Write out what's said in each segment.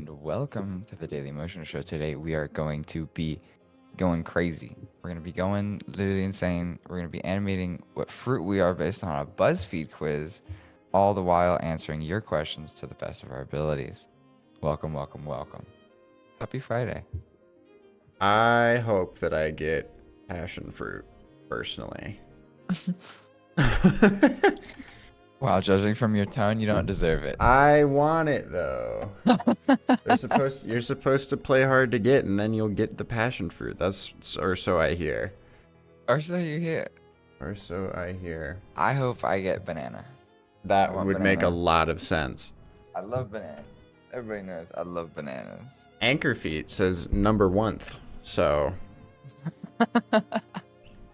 and welcome to the Daily Motion Show. Today we are going to be going crazy. We're going to be going literally insane. We're going to be animating what fruit we are based on a BuzzFeed quiz, all the while answering your questions to the best of our abilities. Welcome, welcome, welcome. Happy Friday. I hope that I get passion fruit, personally. Wow, judging from your tone, you don't deserve it. I want it though. You're supposed to play hard to get, and then you'll get the passion fruit. Or so I hear. Or so you hear. Or so I hear. I hope I get banana. That want would make a banana. lot of sense. I love bananas. Everybody knows I love bananas. Anchor Feet says number 1th, so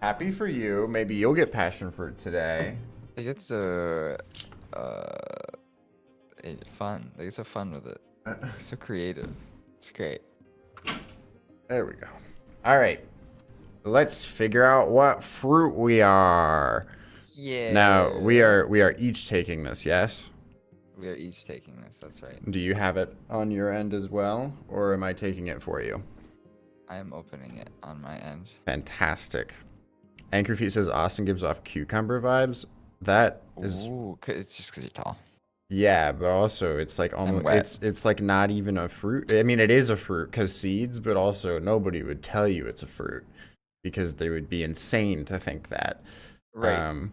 happy for you. Maybe you'll get passion fruit today. They get fun. They get so fun with it. So creative. It's great. There we go. All right, let's figure out what fruit we are. Yeah. Now we are each taking this. Yes. We are each taking this. That's right. Do you have it on your end as well, or am I taking it for you? I am opening it on my end. Fantastic. Anchor Feet says Austin gives off cucumber vibes. That is, Ooh, it's just because you're tall. yeah, but also it's like almost it's like not even a fruit. I mean, it is a fruit because seeds, but also nobody would tell you it's a fruit because they would be insane to think that. Right.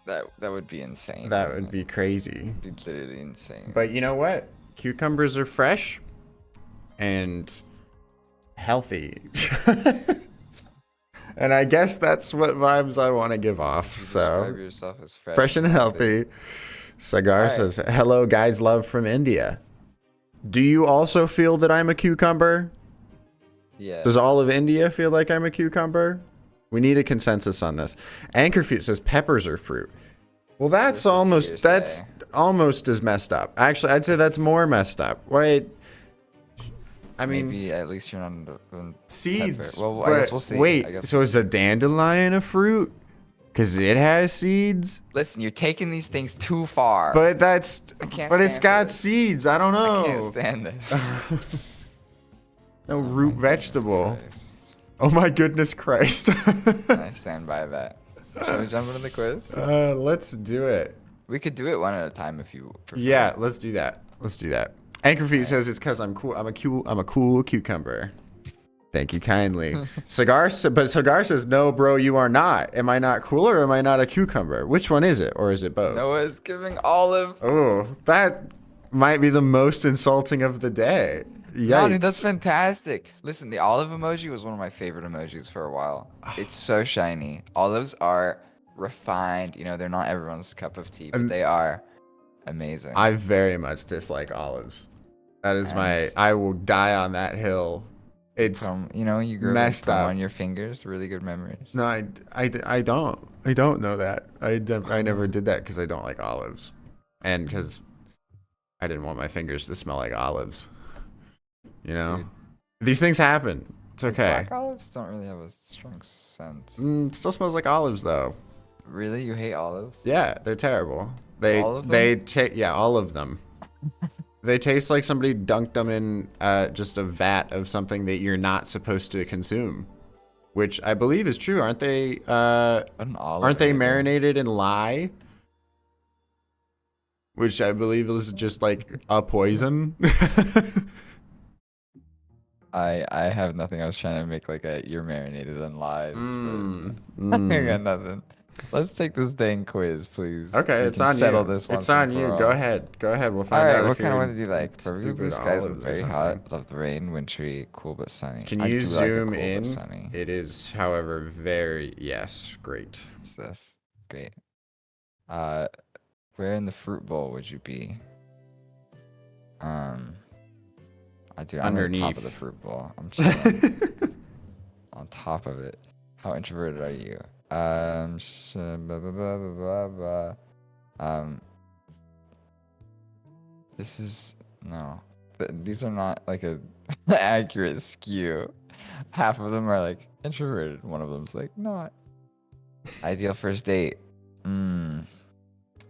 That would be insane. That would be crazy. Be literally insane. But you know what? Cucumbers are fresh and healthy. And I guess that's what vibes I want to give off. You So describe yourself as fresh and healthy. Cigar says, hello guys, love from India. Do you also feel that I'm a cucumber? Yeah. Does all of India feel like I'm a cucumber? We need a consensus on this. Anchor Feet says peppers are fruit. Well, that's almost as messed up. Actually, I'd say that's more messed up. Wait. I mean, maybe at least you're not on seeds. Pepper. Well, I guess we'll see. Wait, so is a dandelion a fruit? Because it has seeds? Listen, you're taking these things too far. But it's stand got for seeds. I don't know. I can't stand this. No root vegetable. Oh my goodness Christ. I stand by that. Shall we jump into the quiz? Let's do it. We could do it one at a time if you prefer. Yeah, let's do that. Let's do that. Anchor Feet says it's because I'm cool. I'm a cool cucumber. Thank you kindly. Cigar says, no, bro, you are not. Am I not cool or am I not a cucumber? Which one is it? Or is it both? Noah's giving olive. Oh, that might be the most insulting of the day. Yikes. No, dude, that's fantastic. Listen, the olive emoji was one of my favorite emojis for a while. It's so shiny. Olives are refined. You know, they're not everyone's cup of tea, but they are amazing. I very much dislike olives. That is I will die on that hill. It's you grew messed up on your fingers. Really good memories. No, I don't know that. I never did that because I don't like olives, and because I didn't want my fingers to smell like olives. You know, dude, these things happen. It's okay. Black olives don't really have a strong scent. It still smells like olives though. Really, you hate olives? Yeah, they're terrible. All of them? All of them. They taste like somebody dunked them in just a vat of something that you're not supposed to consume, which I believe is true. Aren't they? Aren't they marinated in lye? Which I believe is just like a poison. I have nothing. I was trying to make like you're marinated in lies. I got nothing. Let's take this dang quiz, please. Okay, it's on you. Settle this one. It's on you. Go ahead. We'll find out. What kind of weather do you like? Perfectly blue skies and very hot. Love the rain, wintry, cool but sunny. Can you zoom in? It is, however, very great. What's this? Great. Where in the fruit bowl would you be? Dude, I'm underneath. On top of the fruit bowl. I'm chilling. On top of it. How introverted are you? This is no. These are not like a accurate skew. Half of them are like introverted. One of them's like not. Ideal first date.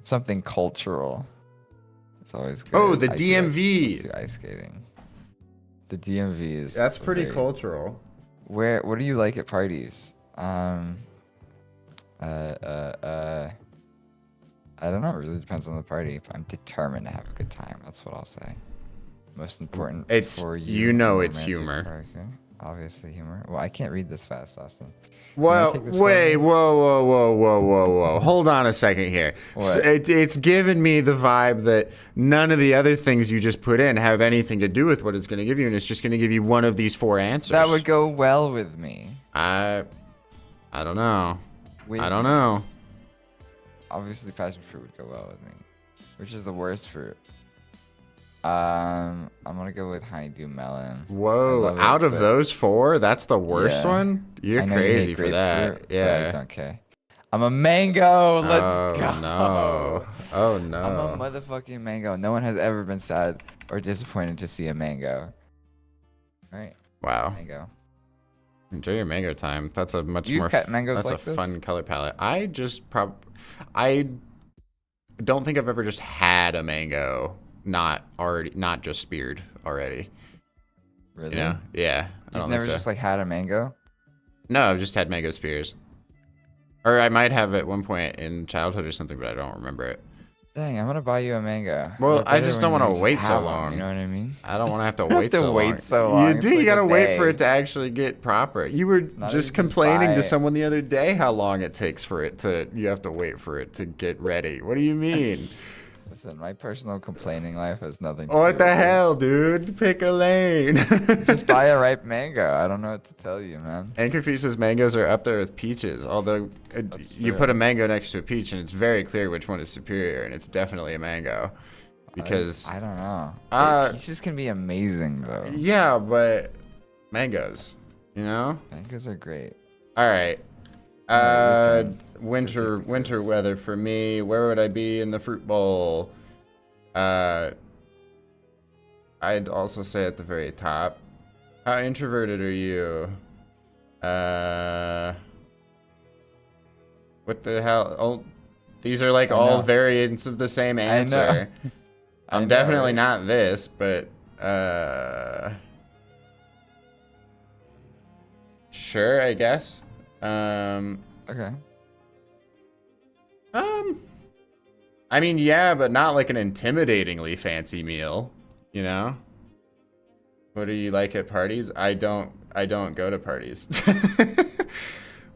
Something cultural. It's always good. Oh, the DMV. Let's do ice skating. The DMV is. That's pretty cultural. What do you like at parties? I don't know. It really depends on the party. But I'm determined to have a good time. That's what I'll say. Most important It's for you. you know it's romantic humor. partner. Obviously humor. Well, I can't read this fast, Austin. Well, Can you take this wait, for me? whoa. Hold on a second here. What? It's giving me the vibe that none of the other things you just put in have anything to do with what it's going to give you, and it's just going to give you one of these 4 answers. That would go well with me. I don't know. With I don't me. know. Obviously, passion fruit would go well with me. Which is the worst fruit? I'm gonna go with honeydew melon. I Whoa, love it, out of but- those 4, that's the worst Yeah. one? You're I know you hate crazy for that. grapefruit, but I Yeah. don't care. I'm a mango. Let's Oh, go. no. Oh, I'm no. a motherfucking mango. No one has ever been sad or disappointed to see a mango. All right, Wow. mango. Enjoy your mango time. That's a much Do you more cut mangoes that's like a this? fun color palette. I don't think I've ever just had a mango not just speared already. Really? You know? Yeah. I You've don't never think so. just like had a mango? No, I've just had mango spears. Or I might have at one point in childhood or something, but I don't remember it. Dang, I'm gonna buy you a mango. Well, They're I better just when don't you wanna just wait so have 'em, long. You know what I mean? I don't want to have to You have wait to so wait long. so long. You It's do. You like a gotta wait for day. it to actually get proper. You were Not just even just complaining buy to it. someone the other day how long it takes for it to. You have to wait for it to get ready. What do you mean? Listen, my personal complaining life has nothing to What do the with hell, this. dude? Pick a lane. Just buy a ripe mango. I don't know what to tell you, man. Anchorfeet says mangoes are up there with peaches, although That's you true. put a mango next to a peach and it's very clear which one is superior, and it's definitely a mango. Because I don't know. Peaches can be amazing though. yeah, but mangoes, you know? Mangoes are great. All right. Alright, your turn. Winter Take this. weather for me. Where would I be in the fruit bowl? I'd also say at the very top. How introverted are you? What the hell? Oh, these are like I all know. variants of the same I know. answer. I I'm know, definitely right? not this, but sure, I guess. Okay. I mean, yeah, but not like an intimidatingly fancy meal, you know? What do you like at parties? I don't go to parties.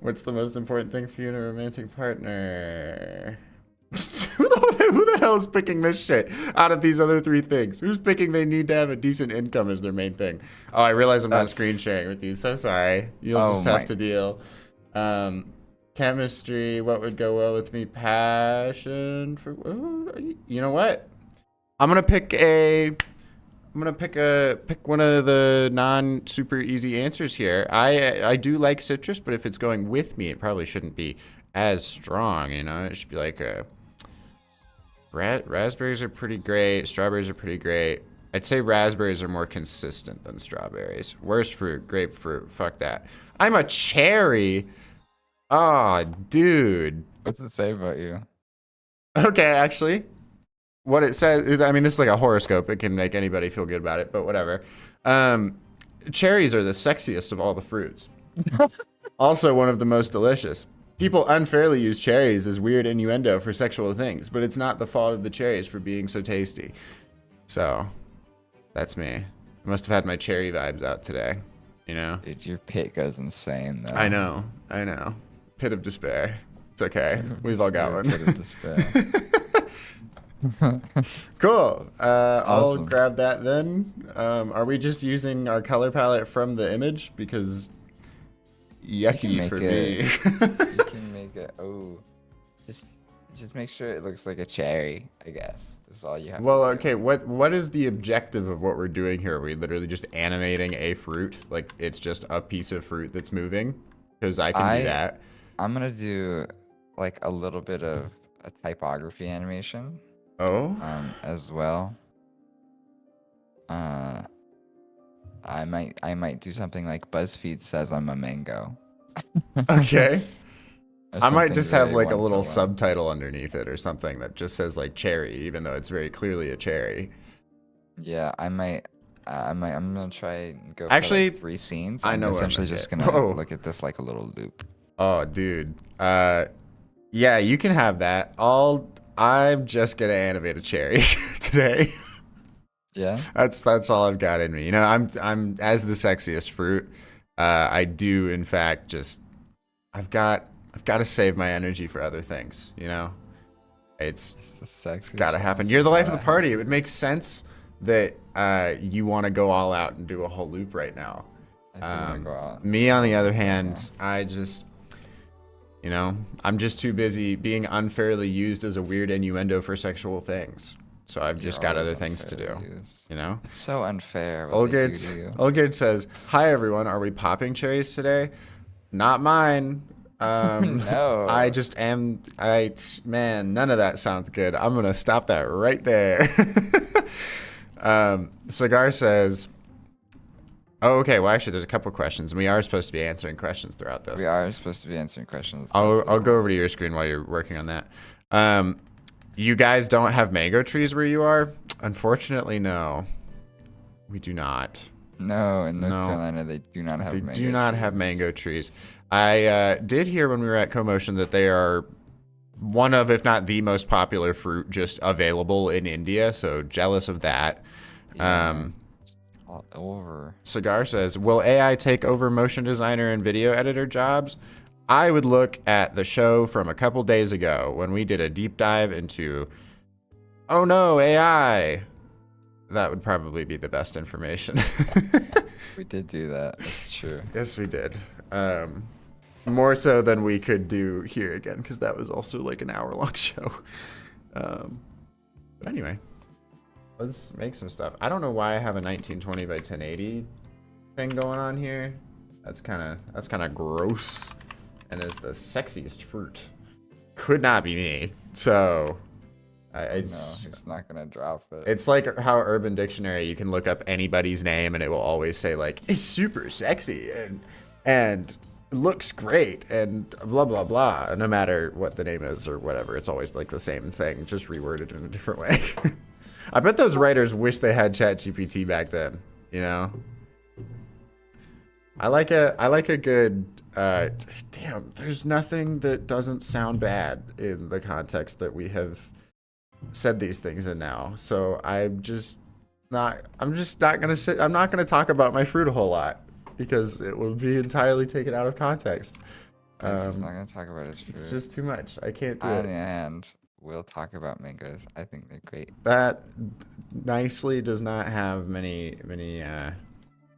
What's the most important thing for you in a romantic partner? Who the hell is picking this shit out of these other 3 things? Who's picking they need to have a decent income as their main thing? Oh, I realize I'm not That's- screen sharing with you. So sorry. You'll Oh just have my- to deal. Chemistry, what would go well with me? Passion for you know what? I'm gonna pick one of the non super easy answers here. I do like citrus, but if it's going with me, it probably shouldn't be as strong. You know, it should be like a raspberries are pretty great. Strawberries are pretty great. I'd say raspberries are more consistent than strawberries. Worst fruit, grapefruit. Fuck that. I'm a cherry. Oh, dude. What's it say about you? Okay, actually, what it says, I mean, this is like a horoscope. It can make anybody feel good about it, but whatever. Cherries are the sexiest of all the fruits. Also, one of the most delicious. People unfairly use cherries as weird innuendo for sexual things, but it's not the fault of the cherries for being so tasty. So, that's me. I must have had my cherry vibes out today, you know? Dude, your pit goes insane though. I know. Pit of despair. It's okay. We've all got one. Pit of despair. Cool. I'll Awesome. grab that then. Are we just using our color palette from the image? Because yucky make for it- me. You can make it. Oh, just make sure it looks like a cherry. I guess that's all you have. Well, to do. okay. What is the objective of what we're doing here? Are we literally just animating a fruit? Like it's just a piece of fruit that's moving? Because I can do that. I'm gonna do like a little bit of a typography animation Oh. as well. I might do something like BuzzFeed says I'm a mango. Okay. Or I might something just have very like a little one-to-one. subtitle underneath it or something that just says like cherry, even though it's very clearly a cherry. Yeah, I might I'm gonna try and go for Actually, like 3 scenes. I I'm know what I'm essentially gonna just get. gonna Whoa. look at this like a little loop. Oh, dude. Yeah, you can have that. I'm just gonna animate a cherry today. Yeah. That's all I've got in me. You know, I'm as the sexiest fruit. I do in fact just I've got to save my energy for other things. You know, it's It's the it's sexiest got to happen. ones. You're the Oh, life of the that party. has. It would make sense that you want to go all out and do a whole loop right now. I do want to go out Me, on the other right now. hand, I just, you know, I'm just too busy being unfairly used as a weird innuendo for sexual things. So I've just You're got always other things to do, unfairly used. you know? It's so unfair what they do to you. Olgerd says, "Hi everyone, are we popping cherries today?" Not mine. I No. just am. Man, none of that sounds good. I'm gonna stop that right there. Cigar says, "Oh, okay. Well, actually, there's a couple questions, and we are supposed to be answering questions throughout this. We are supposed to be answering questions. I'll go over to your screen while you're working on that. You guys don't have mango trees where you are? Unfortunately, no. We do not. No, in North No. Carolina, they do not have They mango do not have trees. mango trees. I did hear when we were at CoMotion that they are one of, if not the most popular fruit just available in India. So jealous of that. Yeah, it's all over. Cigar says, will AI take over motion designer and video editor jobs? I would look at the show from a couple days ago when we did a deep dive into, oh no, AI. That would probably be the best information. We did do that. That's true. Yes, we did. More so than we could do here again, because that was also like an hour-long show. But anyway, let's make some stuff. I don't know why I have a 1920 by 1080 thing going on here. That's kind of gross, and is the sexiest fruit. Could not be me. So, No, he's not gonna drop it. it's like how Urban Dictionary, you can look up anybody's name and it will always say like, it's super sexy and looks great and blah blah blah, no matter what the name is or whatever. It's always like the same thing, just reworded in a different way. I bet those writers wish they had ChatGPT back then, you know? I like a good damn, there's nothing that doesn't sound bad in the context that we have said these things in now. So I'm just not gonna talk about my fruit a whole lot because it will be entirely taken out of context. He's not gonna talk about his fruit. It's just too much. I can't do On the it. hand, we'll talk about mangoes. I think they're great. That nicely does not have many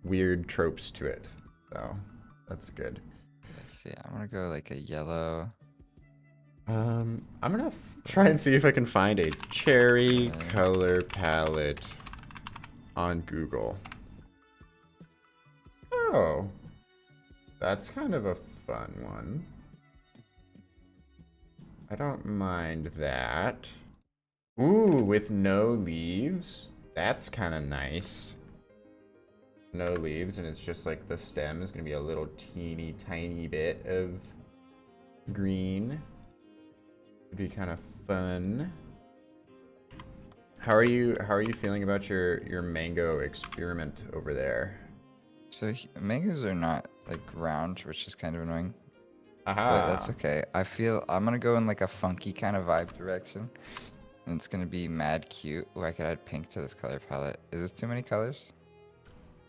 weird tropes to it. So that's good. Let's see. I'm gonna go like a yellow. I'm gonna try and see if I can find a cherry color palette on Google. Oh, that's kind of a fun one. I don't mind that. Ooh, with no leaves. That's kind of nice. No leaves, and it's just like the stem is gonna be a little teeny tiny bit of green. It'd be kind of fun. How are you feeling about your mango experiment over there? So mangoes are not like round, which is kind of annoying. Aha. But that's okay. I feel I'm gonna go in like a funky kind of vibe direction. And it's gonna be mad cute. Oh, I could add pink to this color palette. Is this too many colors?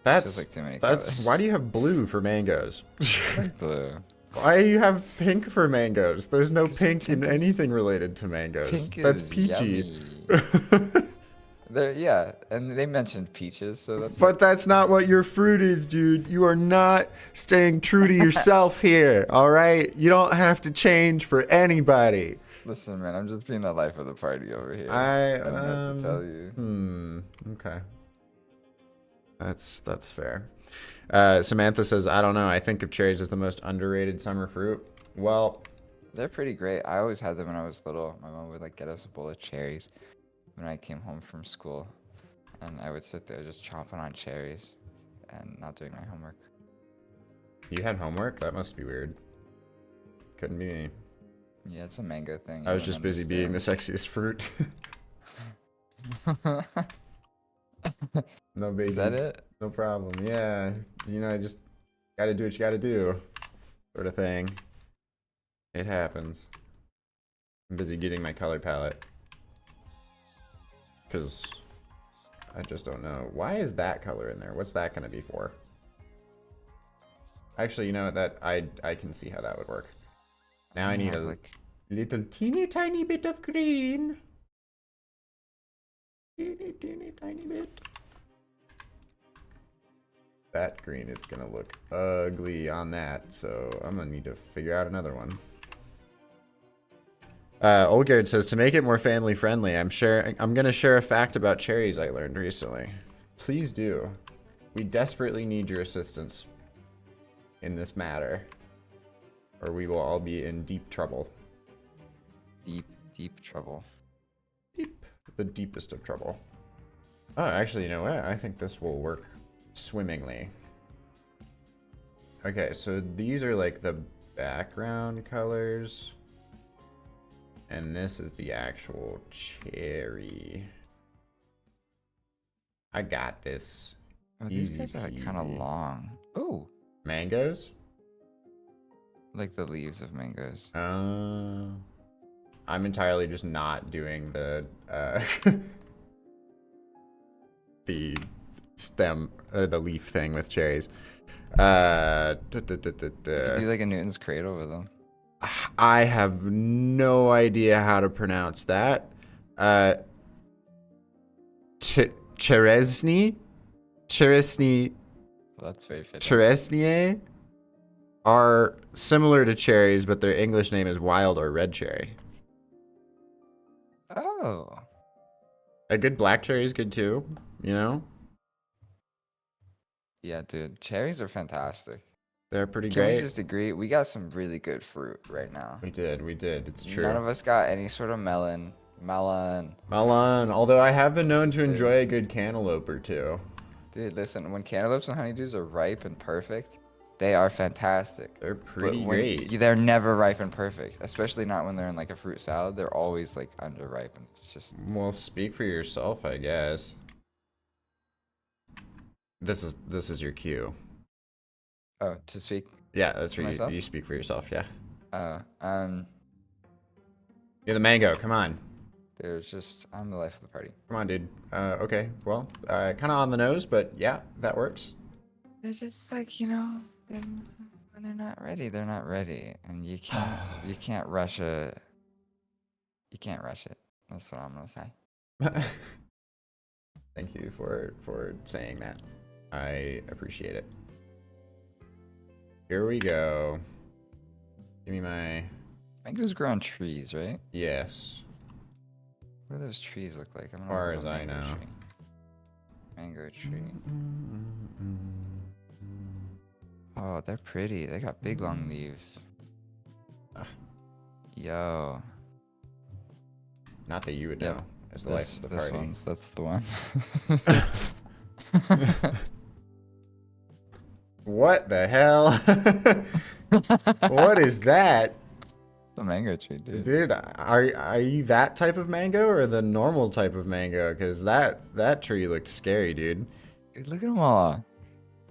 That's Feels like too many that's colors. why do you have blue for mangoes? I like blue? Why do you have pink for mangoes? There's no 'Cause pink in pink is- anything related to mangoes. Pink That's is peachy. yummy. Yeah, and they mentioned peaches, so that's. But that's not what your fruit is, dude. You are not staying true to yourself here, all right? You don't have to change for anybody. Listen, man, I'm just being the life of the party over here. I don't know what to tell you. Okay. That's fair. Samantha says, I don't know. I think of cherries as the most underrated summer fruit. Well, They're pretty great. I always had them when I was little. My mom would like get us a bowl of cherries when I came home from school, and I would sit there just chomping on cherries and not doing my homework. you had homework? That must be weird. Couldn't be me. Yeah, it's a mango thing. I was just busy being the sexiest fruit. No biggie. Is that it? No problem. Yeah. You know, I just gotta do what you gotta do. Sort of thing. It happens. I'm busy getting my color palette. Because I just don't know. Why is that color in there? What's that gonna be for? Actually, you know what? That I can see how that would work. Now I need a like little teeny tiny bit of green. Teeny tiny bit. That green is gonna look ugly on that, so I'm gonna need to figure out another one. Olgerd says, to make it more family friendly, I'm gonna share a fact about cherries I learned recently. Please do. We desperately need your assistance in this matter, or we will all be in deep trouble. deep trouble. Deep. The deepest of trouble. Oh, actually, you know what? I think this will work swimmingly. Okay, so these are like the background colors. And this is the actual cherry. I got this. Oh, these guys are like kind of long. Oh, Mangoes? like the leaves of mangoes. I'm entirely just not doing the the stem, the leaf thing with cherries. You do like a Newton's cradle with them. I have no idea how to pronounce that. Cheresny? Well, that's very fitting. Cheresnier are similar to cherries, but their English name is wild or red cherry. Oh. A good black cherry is good too, you know? Yeah, dude. Cherries are fantastic. They're pretty Can we great. just agree? We got some really good fruit right now. We did. It's true. None of us got any sort of melon. Melon. Although I have been known to enjoy a good cantaloupe or two. Dude, listen, when cantaloupes and honeydews are ripe and perfect, they are fantastic. They're pretty But great. they're never ripe and perfect, especially not when they're in like a fruit salad. They're always like underripe, and it's just. Well, speak for yourself, I guess. This is your cue. Oh, to speak. Yeah, that's right. Myself? You speak for yourself. Yeah. You're the mango. Come on. There's just I'm the life of the party. Come on, dude. Okay. Well, kind of on the nose, but yeah, that works. It's just like when they're not ready, they're not ready, and you can't rush it. You can't rush it. That's what I'm gonna say. Thank you for saying that. I appreciate it. Here we go. Give me my. Mangoes grow on trees, right? Yes. What do those trees look like? I'm As far as I know. Mango tree. Oh, they're pretty. They got big long leaves. Yo. Not that you would know. As the life of the party. That's the one. What the hell? What is that? The mango tree, dude. Dude, are you that type of mango or the normal type of mango? Because that tree looked scary, dude. Dude, look at them all.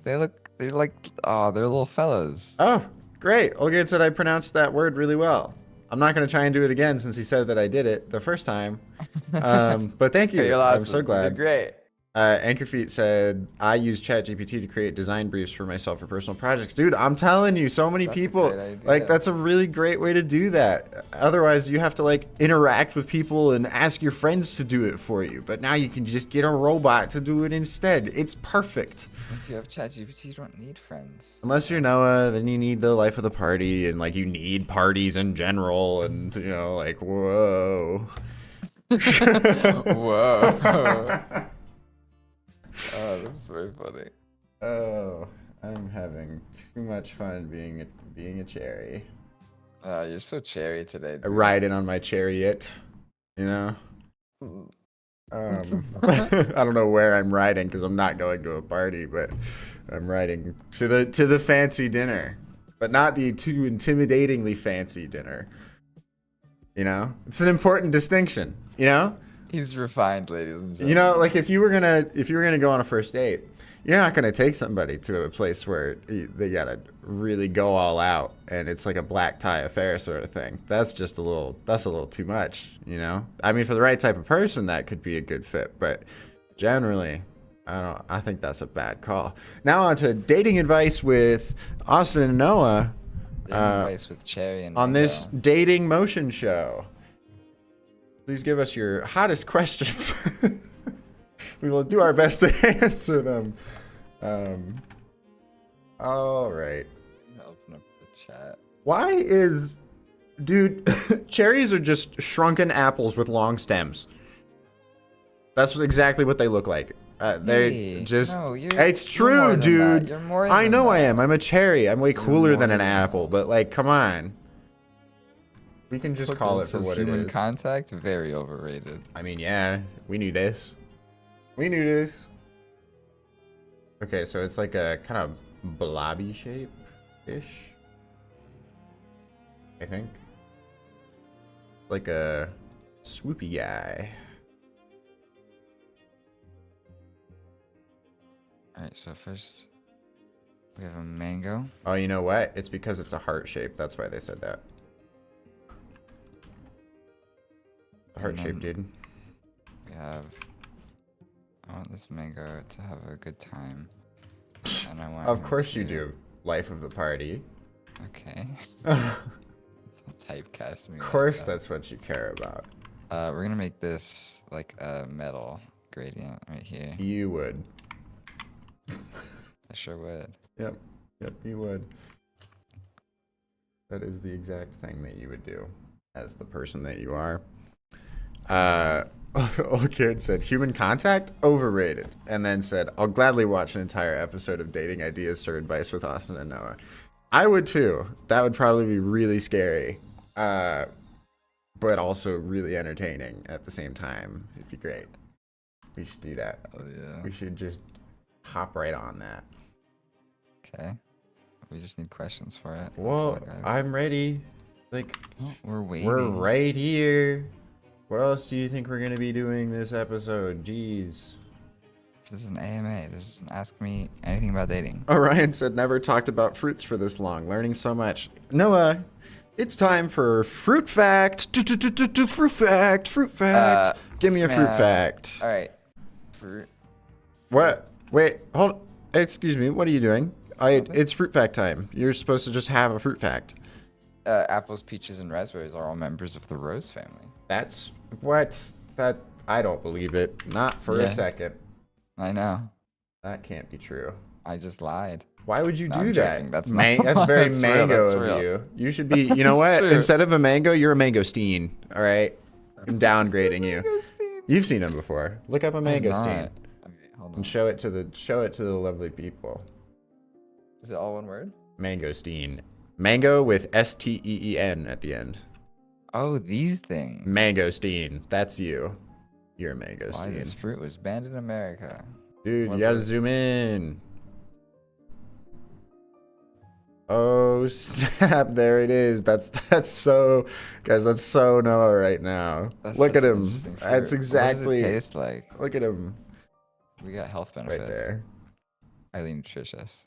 They're little fellas. Oh, great. Olgate said I pronounced that word really well. I'm not going to try and do it again since he said that I did it the first time. But thank you. I'm so glad. You're great. Anchorfeet said, I use ChatGPT to create design briefs for myself for personal projects. Dude, I'm telling you, so many people, like, that's a really great way to do that. Otherwise, you have to, like, interact with people and ask your friends to do it for you. But now you can just get a robot to do it instead. It's perfect. If you have ChatGPT, you don't need friends. Unless you're Noah, then you need the life of the party, and, like, you need parties in general, and, you know, like, whoa. Whoa. Oh, that's very funny. Oh, I'm having too much fun being a cherry. You're so cherry today, dude. Riding on my chariot, you know. I don't know where I'm riding because I'm not going to a party, but I'm riding to the fancy dinner, but not the too intimidatingly fancy dinner. You know, it's an important distinction. You know. He's refined, ladies and gentlemen. You know, like if you were gonna go on a first date, you're not gonna take somebody to a place where they gotta really go all out and it's like a black tie affair sort of thing. That's a little too much, you know? I mean, for the right type of person, that could be a good fit, but generally, I think that's a bad call. Now on to dating advice with Austin and Noah. Dating advice with Cherry and on Mango. this dating motion show. Please give us your hottest questions. We will do our best to answer them. All right. Open up the chat. Why is, dude, cherries are just shrunken apples with long stems. That's exactly what they look like. They just, no, it's true, dude. You're more I than know I that. am. I'm a cherry. I'm way cooler more than an than apple, that. but like, come on. We can just Look, call it for says what it human is. contact, very overrated. I mean, yeah, we knew this. We knew this. Okay, so it's like a kind of blobby shape-ish. I think. Like a swoopy guy. Alright, so first we have a mango. Oh, you know what? It's because it's a heart shape. That's why they said that. Heart shape, dude. We have, I want this mango to have a good time. And I want Of him course you to- do. Life of the party. Okay. Of Don't typecast me. course like that's what you care about. that. We're gonna make this like a metal gradient right here. You would. I sure would. Yep. Yep, you would. That is the exact thing that you would do as the person that you are. Old Kid said, human contact? Overrated. And then said, I'll gladly watch an entire episode of Dating Ideas or Advice with Austin and Noah. I would too. That would probably be really scary. But also really entertaining at the same time. It'd be great. We should do that. Oh yeah. We should just hop right on that. Okay. We just need questions for it. That's all, Well, guys. I'm ready. Like, Oh, we're waiting. we're right here. What else do you think we're gonna be doing this episode? Jeez. This is an AMA. This is an Ask Me Anything About Dating. Orion said, never talked about fruits for this long. Learning so much. Noah, it's time for fruit fact. Fruit fact. Fruit fact. Give me a fruit fact. All right. Fruit. What? Wait, hold. Excuse me. What are you doing? It's fruit fact time. You're supposed to just have a fruit fact. Apples, peaches, and raspberries are all members of the rose family. That's what? That I don't believe it. Not for a Yeah. second. I know. That can't be true. I just lied. Why would you No, do I'm that? joking. That's That's not- very that's real, mango that's of real. you. You should be. You know It's what? true. Instead of a mango, you're a mangosteen. All right. I'm downgrading you. You've seen them before. Look up a mangosteen Okay, hold on. and show it to the lovely people. Is it all one word? Mangosteen. Mango with STEEN at the end. Oh, these things. Mangosteen. That's you. You're a Why mangosteen. this fruit was banned in America. Dude, Was you gotta it? zoom in. Oh snap! There it is. That's so, guys. That's so Noah right now. That's Look such at an him. interesting fruit. That's What exactly. does it taste like? Look at him We got health benefits. right there. Highly nutritious.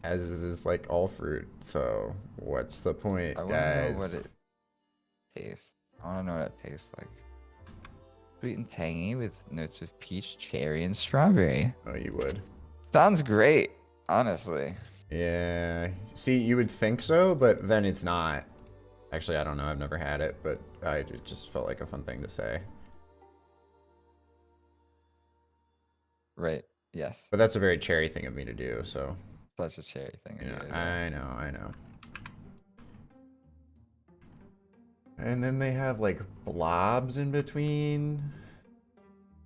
As it is like all fruit. So what's the point, I want to guys? know what it tastes. I want to know what it tastes like. Sweet and tangy with notes of peach, cherry, and strawberry. Oh, you would. Sounds great, honestly. Yeah. See, you would think so, but then it's not. Actually, I don't know. I've never had it, but it just felt like a fun thing to say. Right. Yes. But that's a very cherry thing of me to do. So. Such a cherry thing. of you Yeah, to do. I know, I know. And then they have like blobs in between.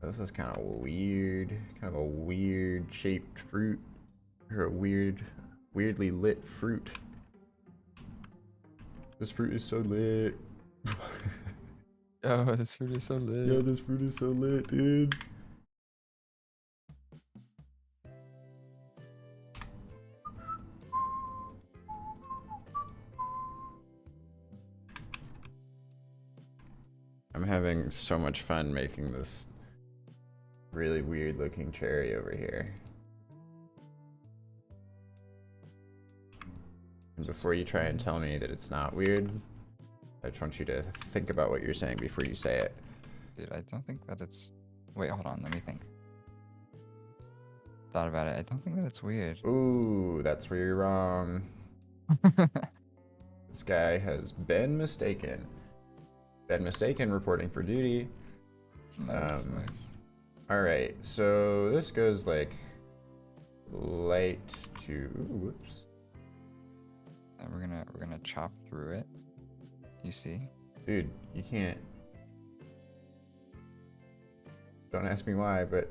This is kind of weird. Kind of a weird shaped fruit. Or a weirdly lit fruit. This fruit is so lit. Oh, this fruit is so lit. Yo, this fruit is so lit, dude. I'm having so much fun making this really weird looking cherry over here. And before you try and tell me that it's not weird, I just want you to think about what you're saying before you say it. Dude, I don't think that it's... Wait, hold on, let me think. Thought about it. I don't think that it's weird. Ooh, that's where you're wrong. This guy has been mistaken. Been mistaken, reporting for duty. Nice. Alright, so this goes like light to... Ooh, whoops. And we're gonna chop through it. You see? Dude, you can't. Don't ask me why, but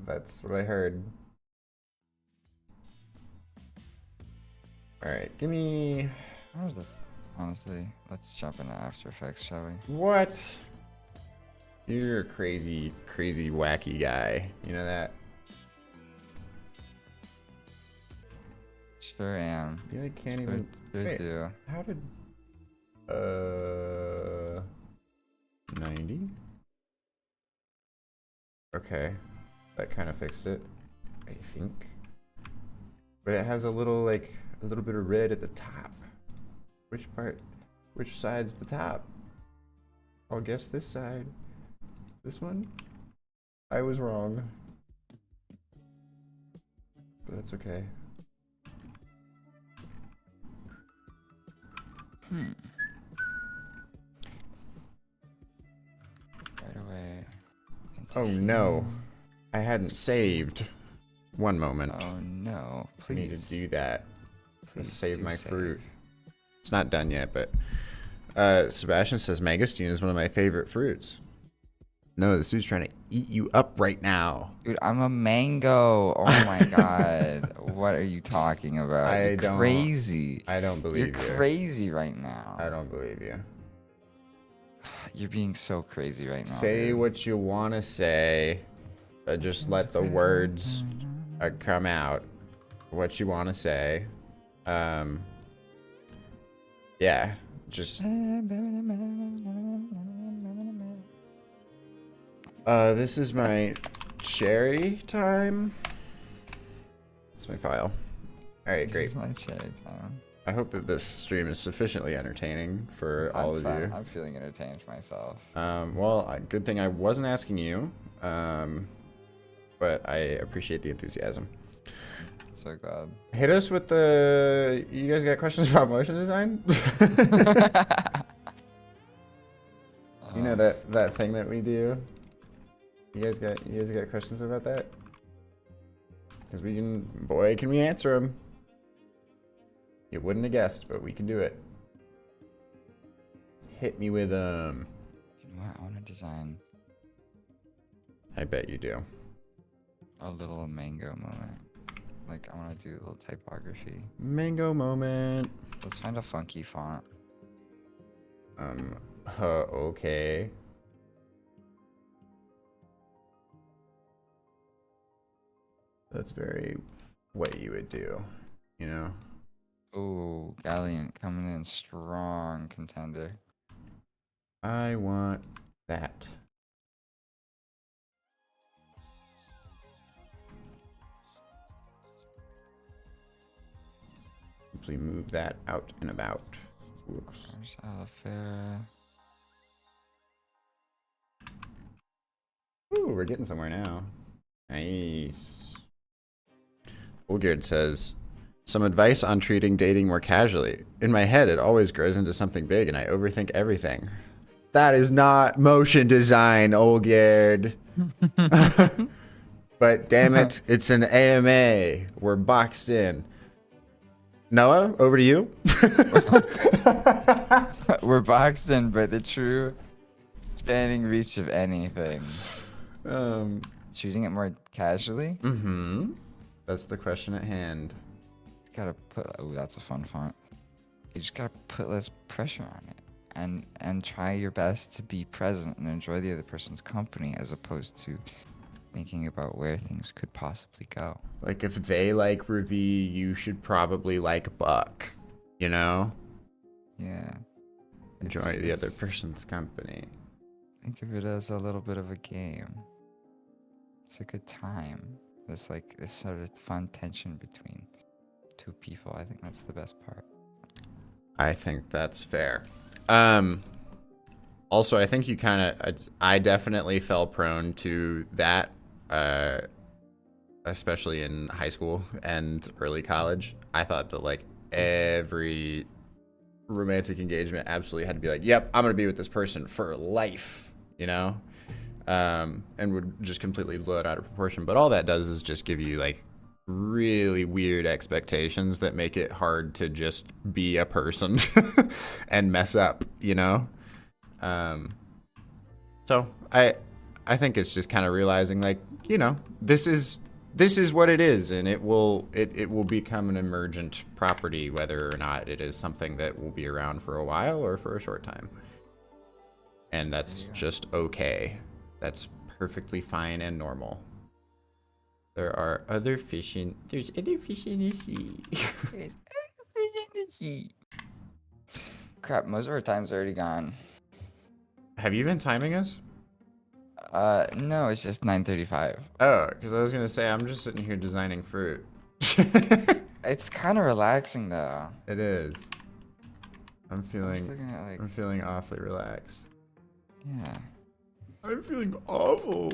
that's what I heard. Alright, give me... Honestly, let's jump into After Effects, shall we? What? You're a crazy, crazy, wacky guy. You know that? Sure am. You like can't even... Sure Wait, do. how did... 90? Okay. That kind of fixed it, I think. But it has a little, like, a little bit of red at the top. Which part? Which side's the top? I'll guess this side. This one? I was wrong. But that's okay. Right away. Oh no. I hadn't saved. One moment. Oh no. I Please. need to do that. Please Save do my save. fruit. It's not done yet, but Sebastian says mangosteen is one of my favorite fruits. No, this dude's trying to eat you up right now. Dude, I'm a mango. Oh my god. What are you talking about? You're crazy. I don't believe You're you. crazy right now. I don't believe you. You're being so crazy right now. Say dude. what you want to say. Just let the words come out. What you want to say. Yeah. Just. This is my cherry time. That's my file. Alright, great. This is my cherry time. I hope that this stream is sufficiently entertaining for all of you. I'm feeling entertained myself. Well, good thing I wasn't asking you. But I appreciate the enthusiasm. So glad. Hit us with the... You guys got questions about motion design? You know that thing that we do? You guys got questions about that? Because we can... Boy, can we answer them. You wouldn't have guessed, but we can do it. Hit me with them. You know what? I want to design I bet you do. a little mango moment. Like, I want to do a little typography. Mango moment. Let's find a funky font. Okay. That's very what you would do, you know? Ooh, Galleon coming in strong, contender. I want that. Simply move that out and about. Whoops. There's Alfera. Ooh, we're getting somewhere now. Nice. Olgerd says, some advice on treating dating more casually. In my head, it always grows into something big and I overthink everything. That is not motion design, Olgerd. But damn it, it's an AMA. We're boxed in. Noah, over to you. We're boxed in, but the true spanning reach of anything. Treating it more casually? Mm-hmm. That's the question at hand. Gotta put... Oh, that's a fun font. You just gotta put less pressure on it. And try your best to be present and enjoy the other person's company as opposed to thinking about where things could possibly go. Like, if they like Ravi, you should probably like Buck, you know? Yeah. Enjoy the other person's company. Think of it as a little bit of a game. It's a good time. There's like this sort of fun tension between two people. I think that's the best part. I think that's fair. Also, I think you kind of, I definitely fell prone to that, especially in high school and early college. I thought that like every romantic engagement absolutely had to be like, yep, I'm going to be with this person for life, you know? And would just completely blow it out of proportion. But all that does is just give you like really weird expectations that make it hard to just be a person and mess up, you know? So I think it's just kind of realizing like, you know, this is what it is, and it will become an emergent property, whether or not it is something that will be around for a while or for a short time. And that's just okay. That's perfectly fine and normal. There are other fish in, there's other fish in the sea. There's other fish in the sea. Crap, most of our time's already gone. Have you been timing us? No, it's just 9:35. Oh, because I was gonna say I'm just sitting here designing fruit. It's kind of relaxing though. It is. I'm I'm just feeling looking at like, I'm feeling awfully relaxed. yeah. I'm feeling awful.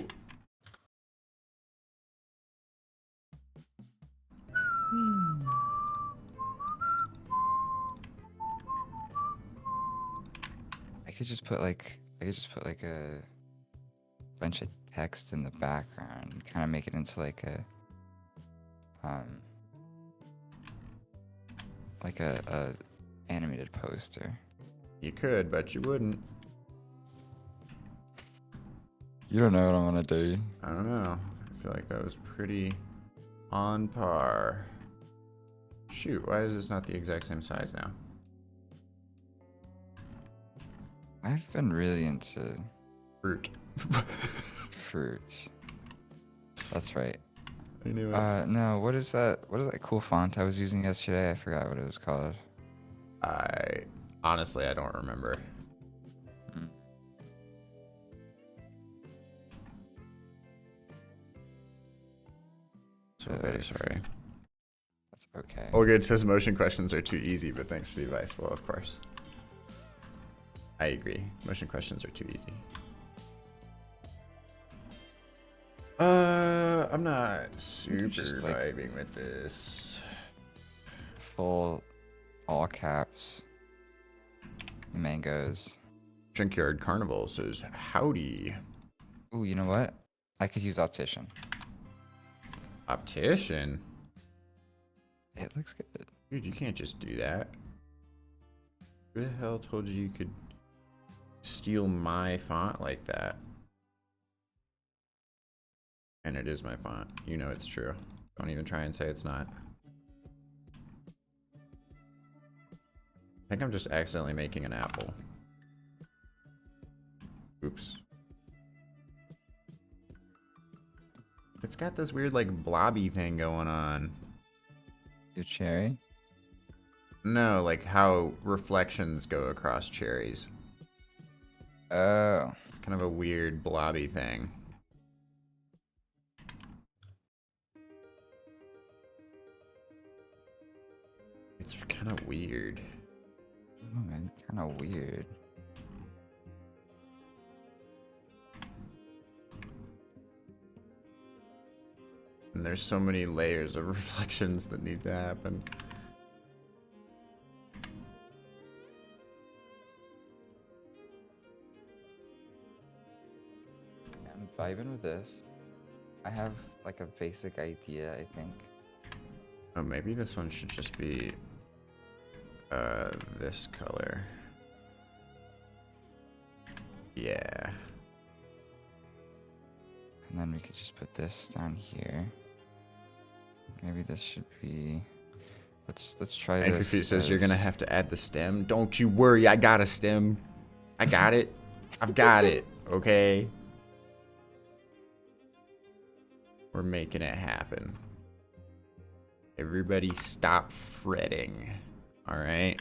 I could just put like a bunch of text in the background and kind of make it into like a animated poster. You could, but you wouldn't. You don't know what I'm gonna do. I don't know. I feel like that was pretty on par. Shoot, why is this not the exact same size now? I've been really into Fruit. fruit. That's right. I knew it. No, what is that cool font I was using yesterday? I forgot what it was called. I honestly, I don't remember. So very sorry. That's okay. Oh, good. Says motion questions are too easy, but thanks for the advice. Well, of course. I agree. Motion questions are too easy. I'm not super Just, like, vibing with this. Full, all caps. Mangoes. Junkyard Carnival says, howdy. Ooh, you know what? I could use optician. Optician? It looks good. Dude, you can't just do that. Who the hell told you could steal my font like that? And it is my font. You know it's true. Don't even try and say it's not. I think I'm just accidentally making an apple. Oops. It's got this weird like blobby thing going on. Your cherry? No, like how reflections go across cherries. Oh. It's kind of a weird blobby thing. It's kind of weird. Oh man, kind of weird. And there's so many layers of reflections that need to happen. I'm vibing with this. I have like a basic idea, I think. Oh, maybe this one should just be this color. Yeah. And then we could just put this down here. Maybe this should be. Let's try And this. Confused says you're gonna have to add the stem. Don't you worry, I got a stem. I got it. I've got it. Okay. We're making it happen. Everybody stop fretting. All right.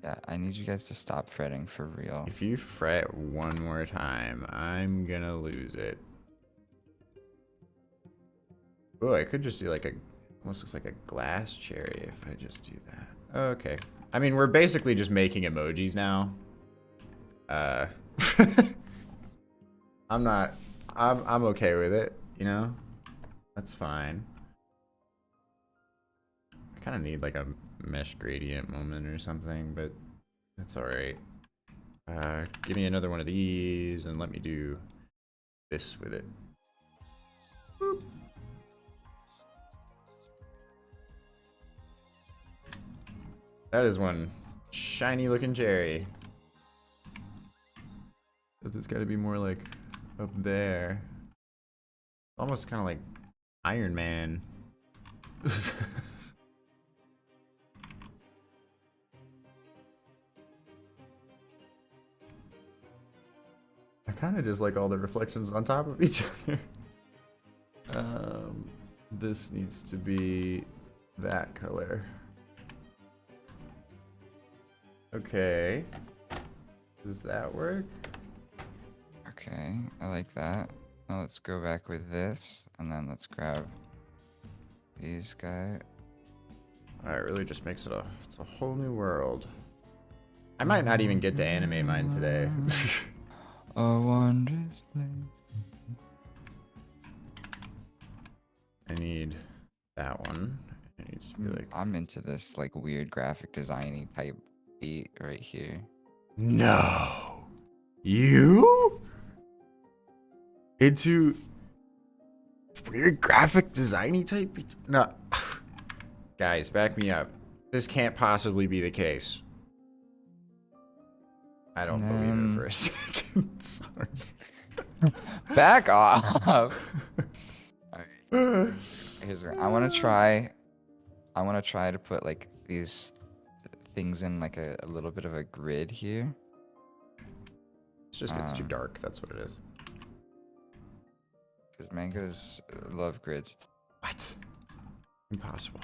Yeah, I need you guys to stop fretting for real. If you fret one more time, I'm gonna lose it. Oh, I could just do like a, almost looks like a glass cherry if I just do that. Okay. I mean, we're basically just making emojis now. I'm okay with it, you know? That's fine. I kind of need like a mesh gradient moment or something, but that's all right. Give me another one of these and let me do this with it. Boop. That is one shiny looking cherry. It's got to be more like up there. Almost kind of like Iron Man. I kind of just like all the reflections on top of each other. This needs to be that color. Okay. Does that work? Okay, I like that. Now let's go back with this, and then let's grab these guys. It really just makes it it's a whole new world. I might not even get to animate mine today. A wondrous place. I need that one. It needs to be like... I'm into this like weird graphic designy type beat right here. No! You? Into weird graphic designy type beat? No. Guys, back me up. This can't possibly be the case. I don't believe it for a second. Sorry. Back off. Alright. Here's where I want to try to put like these things in like a little bit of a grid here. It just gets too dark. That's what it is. Because mangoes love grids. What? Impossible.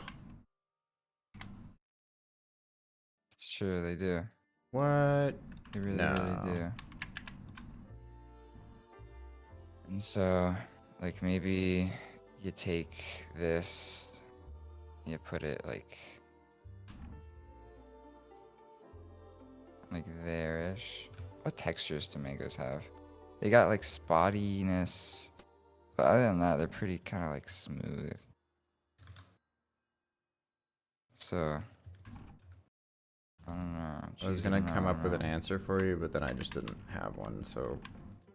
It's true, they do. What? They really, No. really do. And so, like maybe you take this, you put it like there-ish. What textures do mangoes have? They got like spottiness, but other than that, they're pretty kind of like smooth. So, I don't know. I was gonna come up with an answer for you, but then I just didn't have one, so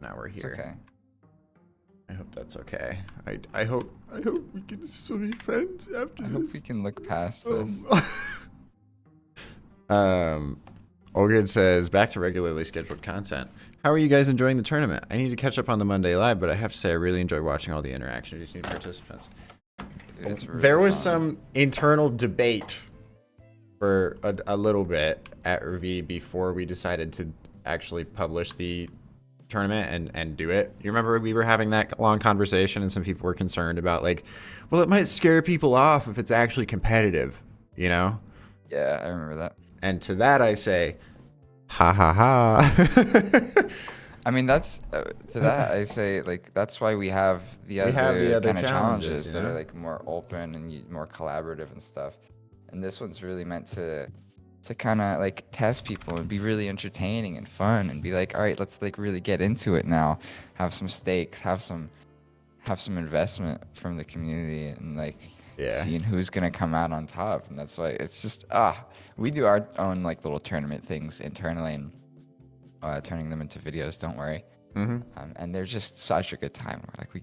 now we're here. It's okay. I hope that's okay. I hope we can still be friends after I this. hope we can look past this. Olgrid says, back to regularly scheduled content. How are you guys enjoying the tournament? I need to catch up on the Monday live, but I have to say I really enjoy watching all the interaction between participants. Dude, it's really There was fun. some internal debate for a little bit at Revi before we decided to actually publish the tournament and do it. You remember we were having that long conversation and some people were concerned about like, well, it might scare people off if it's actually competitive, you know? Yeah, I remember that. And to that I say, ha ha ha. I mean, that's to that I say like that's why we have the other kind of challenges that you know? are like more open and more collaborative and stuff. And this one's really meant to kind of like test people and be really entertaining and fun and be like, all right, let's like really get into it now. Have some stakes, have some investment from the community and like seeing who's gonna come out on top. And that's why it's just we do our own like little tournament things internally and turning them into videos. Don't worry. And they're just such a good time. We're like, we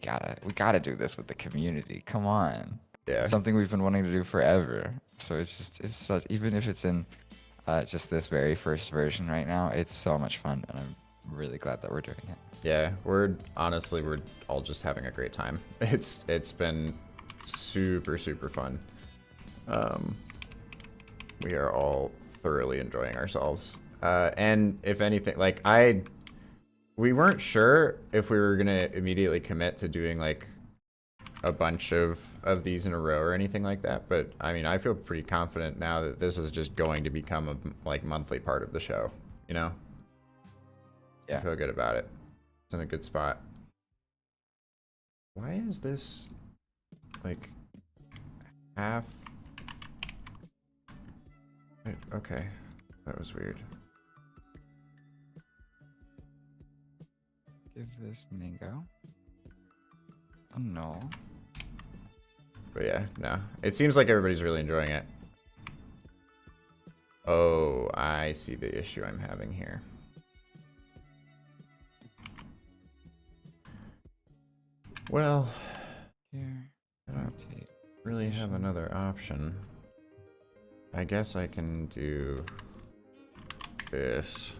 gotta do this with the community. Come on. Yeah. It's something we've been wanting to do forever. So it's such, even if it's in just this very first version right now, it's so much fun, and I'm really glad that we're doing it. Yeah, we're all just having a great time. It's been super fun. We are all thoroughly enjoying ourselves. And if anything, like we weren't sure if we were gonna immediately commit to doing like a bunch of these in a row or anything like that, but I mean, I feel pretty confident now that this is just going to become a like monthly part of the show, you know? Yeah. I feel good about it. It's in a good spot. Why is this like half? Okay, that was weird. Give this mango. Oh no. But yeah, no. It seems like everybody's really enjoying it. Oh, I see the issue I'm having here. Well, Here. I don't really have another option. I guess I can do this.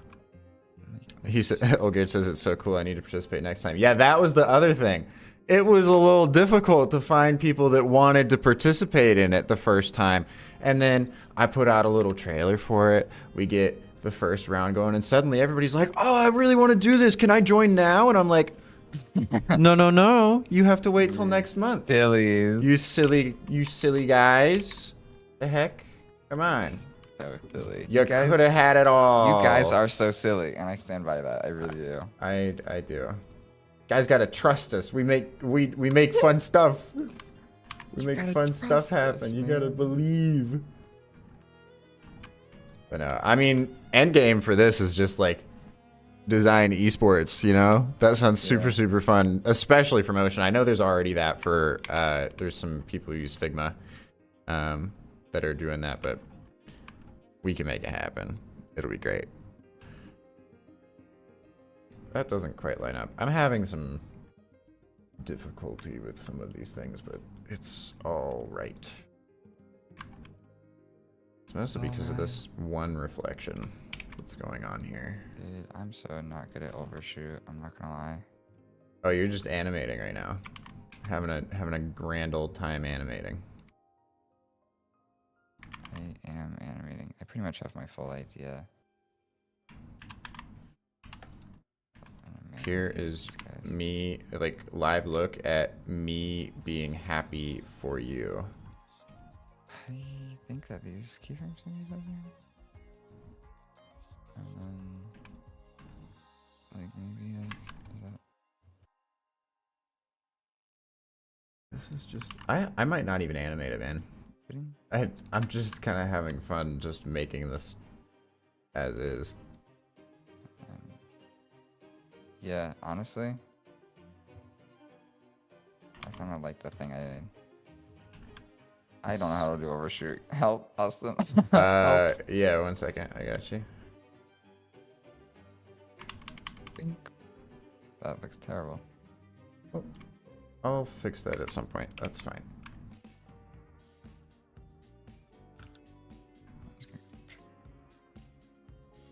He said, Olgate says it's so cool. I need to participate next time. Yeah, that was the other thing. It was a little difficult to find people that wanted to participate in it the first time. And then I put out a little trailer for it. We get the first round going, and suddenly everybody's like, oh, I really want to do this. Can I join now? And I'm like, no. You have to wait till next month. Sillies. You silly guys. The heck? Come on. So silly. You could have had it all. You guys are so silly, and I stand by that. I really do. I do. Guys gotta trust us. We make fun stuff. We make fun stuff happen. You gotta believe. But no, I mean, end game for this is just like design esports. You know, that sounds super fun, especially for motion. I know there's already that for there's some people who use Figma that are doing that, but we can make it happen. It'll be great. That doesn't quite line up. I'm having some difficulty with some of these things, but it's all right. It's mostly because of this one reflection that's going on here. Dude, I'm so not good at overshoot. I'm not gonna lie. Oh, you're just animating right now. Having a grand old time animating. I am animating. I pretty much have my full idea. Here is me, like, live look at me being happy for you. I think that these keyframes can be over here. And then, like, maybe like that. This is just, I might not even animate it, man. I'm just kind of having fun just making this as is. Yeah, honestly, I kind of like the thing I did. I don't know how to do overshoot. Help, Austin. Help. Yeah, 1 second. I got you. Bink. That looks terrible. Oh, I'll fix that at some point. That's fine.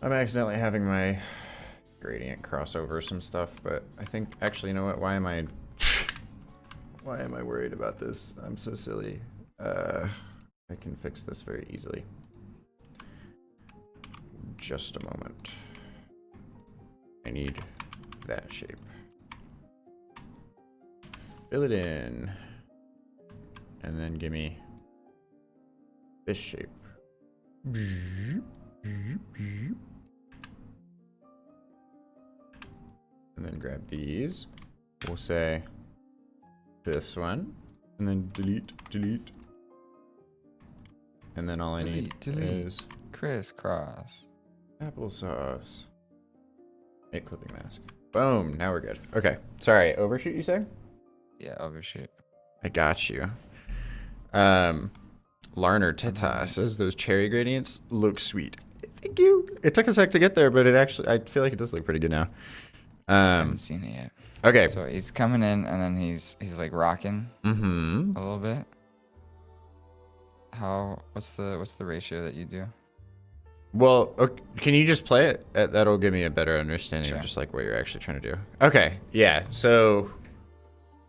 I'm accidentally having my gradient cross over some stuff, but I think, actually, you know what? Why am I worried about this? I'm so silly. I can fix this very easily. Just a moment. I need that shape. Fill it in. And then give me this shape. And then grab these. We'll say this one. And then delete. And then all I need is crisscross. applesauce. Make clipping mask. Boom. Now we're good. Okay. Sorry. Overshoot, you say? Yeah, overshoot. I got you. Larner Teta says those cherry gradients look sweet. Thank you. It took a sec to get there, but it actually, I feel like it does look pretty good now. I haven't seen it yet. Okay. So he's coming in, and then he's like rocking a little bit. What's the ratio that you do? Well, okay, can you just play it? That'll give me a better understanding of just like what you're actually trying to do. Okay, yeah. So,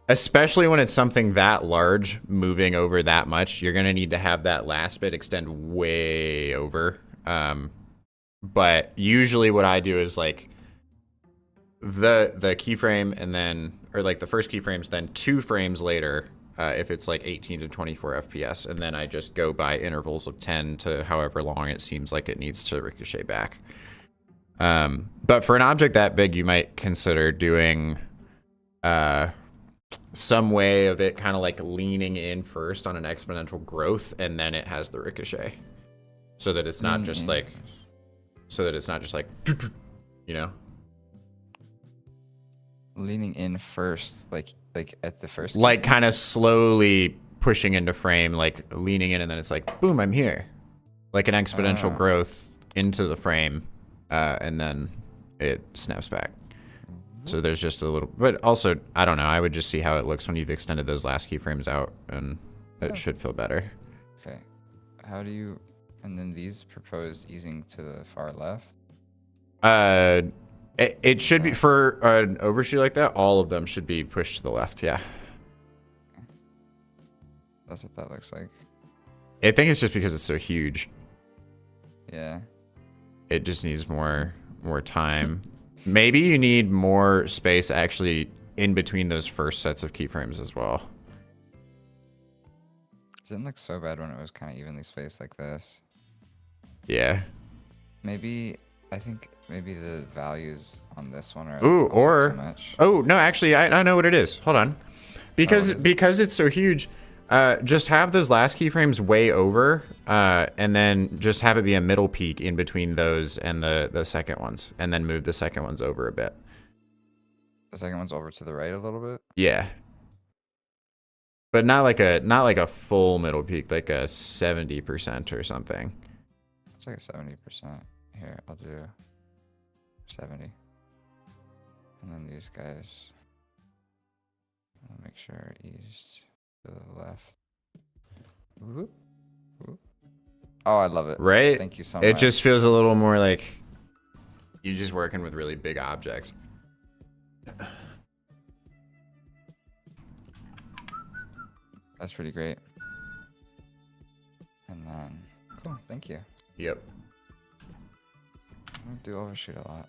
especially when it's something that large, moving over that much, you're gonna need to have that last bit extend way over. But usually, what I do is like the keyframe, and then, or like the first keyframes, then 2 frames later, if it's like 18 to 24 FPS, and then I just go by intervals of 10 to however long it seems like it needs to ricochet back. But for an object that big, you might consider doing some way of it kind of like leaning in first on an exponential growth, and then it has the ricochet, so that it's not just like, you know, leaning in first, like at the first, like kind of slowly pushing into frame, like leaning in, and then it's like, boom, I'm here, like an exponential growth into the frame, and then it snaps back. So there's just a little, but also, I don't know, I would just see how it looks when you've extended those last keyframes out, and it should feel better. Okay. How do you, and then these proposed easing to the far left? It should be, for an overshoot like that, all of them should be pushed to the left, yeah. That's what that looks like. I think it's just because it's so huge. Yeah. It just needs more time. Maybe you need more space actually in between those first sets of keyframes as well. It didn't look so bad when it was kind of evenly spaced like this. Yeah. Maybe, I think maybe the values on this one are Ooh, or too much. Oh no, actually I know what it is. Hold on. Because it's so huge, just have those last keyframes way over, and then just have it be a middle peak in between those and the second ones, and then move the second ones over a bit. The second one's over to the right a little bit? Yeah. But not like a full middle peak, like a 70% or something. It's like a 70%. Here, I'll do 70. And then these guys, I'll make sure east to the left. Whoop, whoop. Oh, I love it. Right? Thank you so much. It just feels a little more like you're just working with really big objects. That's pretty great. And then, cool, thank you. Yep. I don't do overshoot a lot.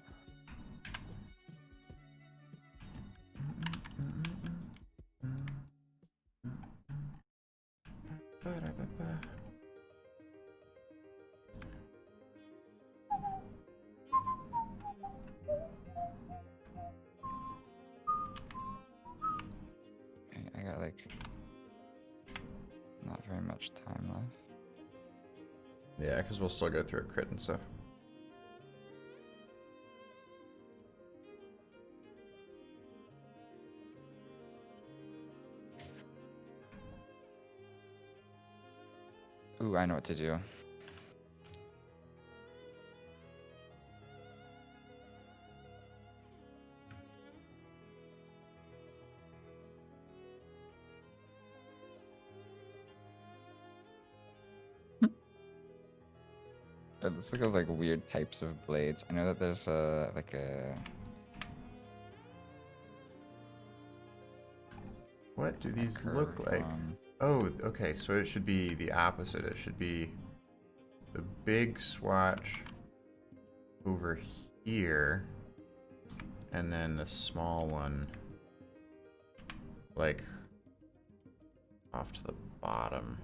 Okay, I got like not very much time left. Yeah, because we'll still go through a crit and stuff. Ooh, I know what to do. Let's look at like weird types of blades. I know that there's like a. What do these look like? Oh, okay, so it should be the opposite. It should be the big swatch over here, and then the small one like off to the bottom.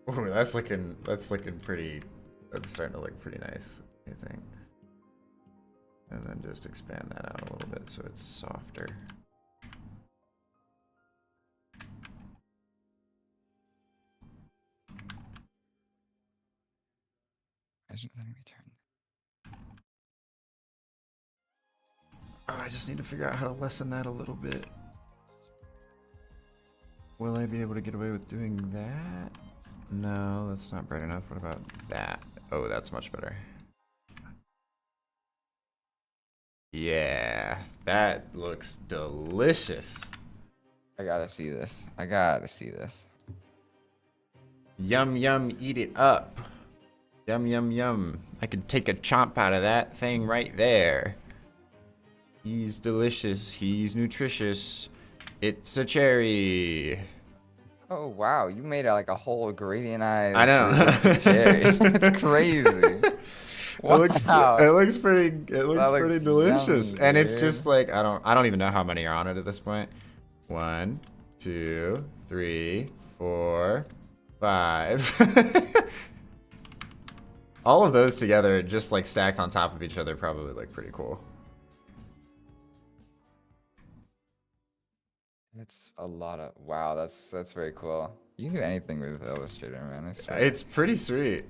Ooh, that's looking pretty, that's starting to look pretty nice, I think. And then just expand that out a little bit so it's softer. Let me turn. Oh, I just need to figure out how to lessen that a little bit. Will I be able to get away with doing that? No, that's not bright enough. What about that? Oh, that's much better. Yeah, that looks delicious. I gotta see this. I gotta see this. Yum, yum, eat it up. Yum, yum, yum. I could take a chomp out of that thing right there. He's delicious. He's nutritious. It's a cherry. Oh wow, you made like a whole gradientized. I know. cherry. It's crazy. Wow. It looks pretty. It looks That pretty looks delicious, yummy, and it's just dude. like I don't even know how many are on it at this point. 1, 2, 3, 4, 5. All of those together, just like stacked on top of each other, probably look pretty cool. It's a lot of wow. That's very cool. You can do anything with Illustrator, man. I swear. It's pretty sweet.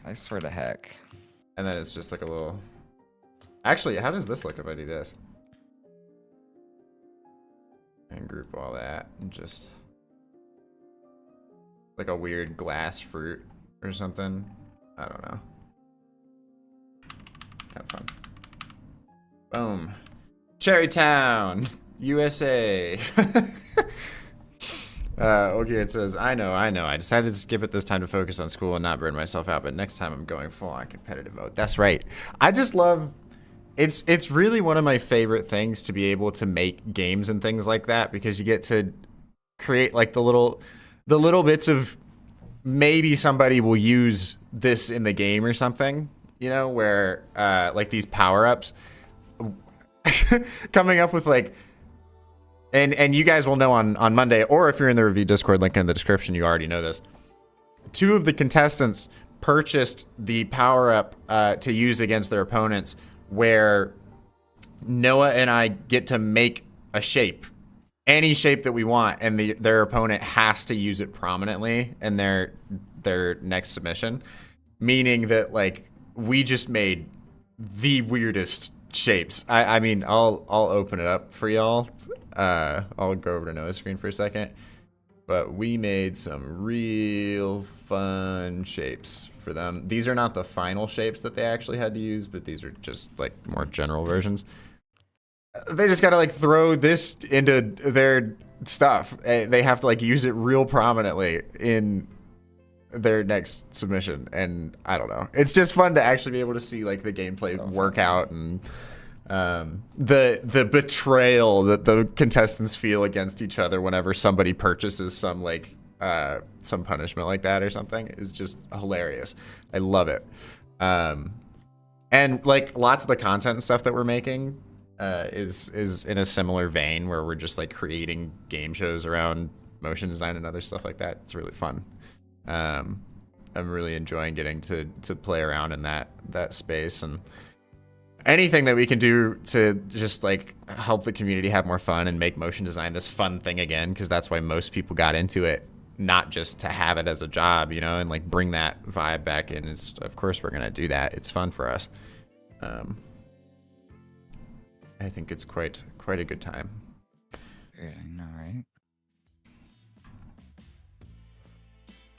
I swear to heck. And then it's just like a little. Actually, how does this look if I do this? And group all that and just like a weird glass fruit or something. I don't know. Kind of fun. Boom. Cherrytown, USA. Okay, it says, I know. I decided to skip it this time to focus on school and not burn myself out, but next time I'm going full on competitive mode. That's right. I just love, it's really one of my favorite things to be able to make games and things like that, because you get to create like the little bits of maybe somebody will use this in the game or something, you know, where like these power-ups, coming up with like, and you guys will know on Monday, or if you're in the review Discord, link in the description, you already know this. 2 of the contestants purchased the power-up to use against their opponents, where Noah and I get to make a shape, any shape that we want, and their opponent has to use it prominently in their next submission, meaning that like we just made the weirdest shapes. I mean, I'll open it up for y'all. I'll go over to Noah's screen for a second, but we made some real fun shapes for them. These are not the final shapes that they actually had to use, but these are just like more general versions. They just gotta like throw this into their stuff. They have to like use it real prominently in their next submission, and I don't know. It's just fun to actually be able to see like the gameplay work out, and the betrayal that the contestants feel against each other whenever somebody purchases some like some punishment like that or something is just hilarious. I love it. And like lots of the content and stuff that we're making is in a similar vein, where we're just like creating game shows around motion design and other stuff like that. It's really fun. I'm really enjoying getting to play around in that space, and anything that we can do to just like help the community have more fun and make motion design this fun thing again, because that's why most people got into it, not just to have it as a job, you know, and like bring that vibe back in. Is of course we're gonna do that. It's fun for us. I think it's quite a good time. I know, right?